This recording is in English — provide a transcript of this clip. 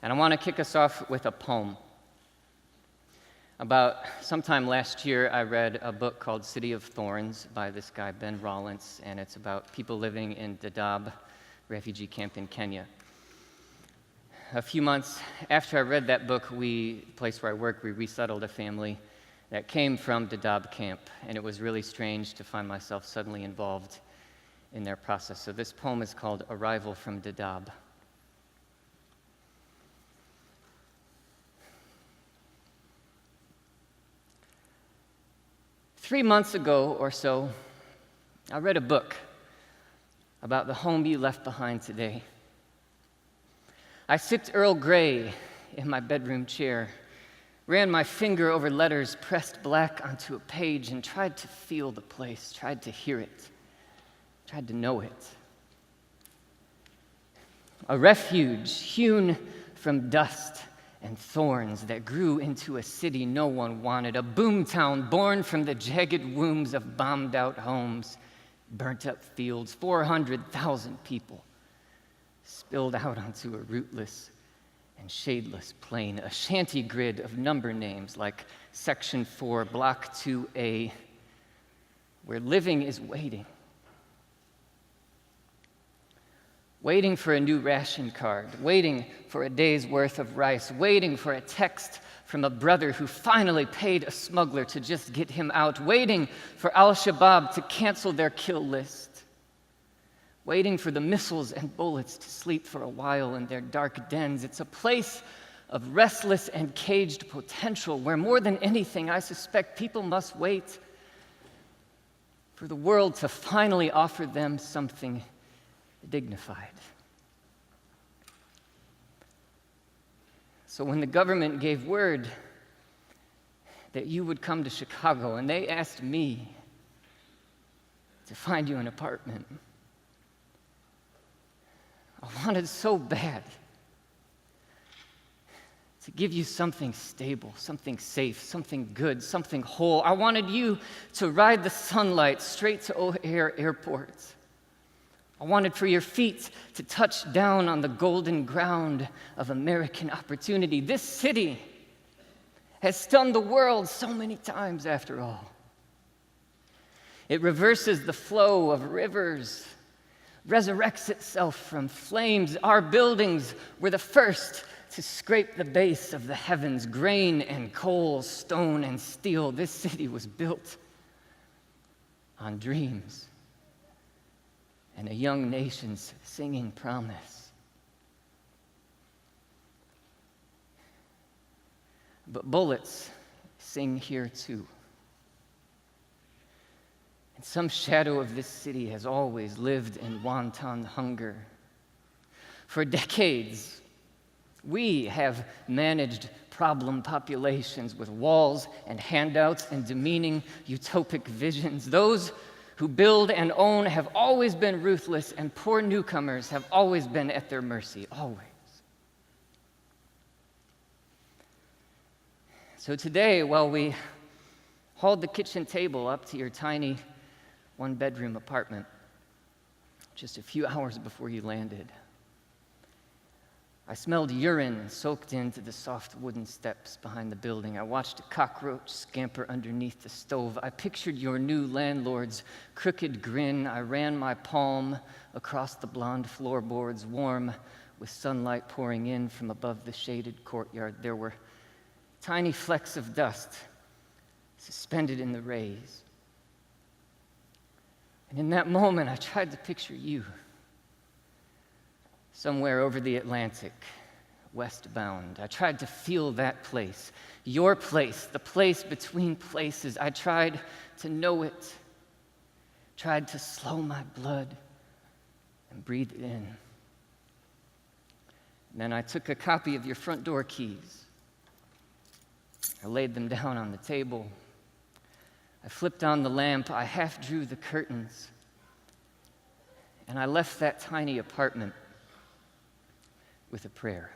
And I want to kick us off with a poem. About sometime last year, I read a book called City of Thorns by this guy, Ben Rollins, and it's about people living in Dadaab refugee camp in Kenya. A few months after I read that book, the place where I work, we resettled a family that came from Dadaab camp, and it was really strange to find myself suddenly involved in their process. So this poem is called Arrival from Dadaab. Three months ago or so, I read a book about the home you left behind today. I sipped Earl Grey in my bedroom chair, ran my finger over letters pressed black onto a page, and tried to feel the place, tried to hear it, tried to know it. A refuge hewn from dust and thorns that grew into a city no one wanted, a boomtown born from the jagged wombs of bombed-out homes, burnt-up fields, 400,000 people spilled out onto a rootless and shadeless plain, a shanty grid of number names like Section 4, Block 2A, where living is waiting. Waiting for a new ration card, waiting for a day's worth of rice, waiting for a text from a brother who finally paid a smuggler to just get him out, waiting for Al-Shabaab to cancel their kill list, waiting for the missiles and bullets to sleep for a while in their dark dens. It's a place of restless and caged potential where more than anything, I suspect people must wait for the world to finally offer them something dignified. So when the government gave word that you would come to Chicago and they asked me to find you an apartment, I wanted so bad to give you something stable, something safe, something good, something whole. I wanted you to ride the sunlight straight to O'Hare Airport. I wanted for your feet to touch down on the golden ground of American opportunity. This city has stunned the world so many times after all. It reverses the flow of rivers, resurrects itself from flames. Our buildings were the first to scrape the base of the heavens, grain and coal, stone and steel. This city was built on dreams and a young nation's singing promise. But bullets sing here too. And some shadow of this city has always lived in wanton hunger. For decades, we have managed problem populations with walls and handouts and demeaning utopic visions. Those who build and own have always been ruthless, and poor newcomers have always been at their mercy, always. So today, while we hauled the kitchen table up to your tiny one-bedroom apartment, just a few hours before you landed, I smelled urine soaked into the soft wooden steps behind the building. I watched a cockroach scamper underneath the stove. I pictured your new landlord's crooked grin. I ran my palm across the blonde floorboards, warm with sunlight pouring in from above the shaded courtyard. There were tiny flecks of dust suspended in the rays. And in that moment, I tried to picture you. Somewhere over the Atlantic, westbound. I tried to feel that place, your place, the place between places. I tried to know it, tried to slow my blood and breathe it in. And then I took a copy of your front door keys. I laid them down on the table. I flipped on the lamp. I half drew the curtains. And I left that tiny apartment with a prayer.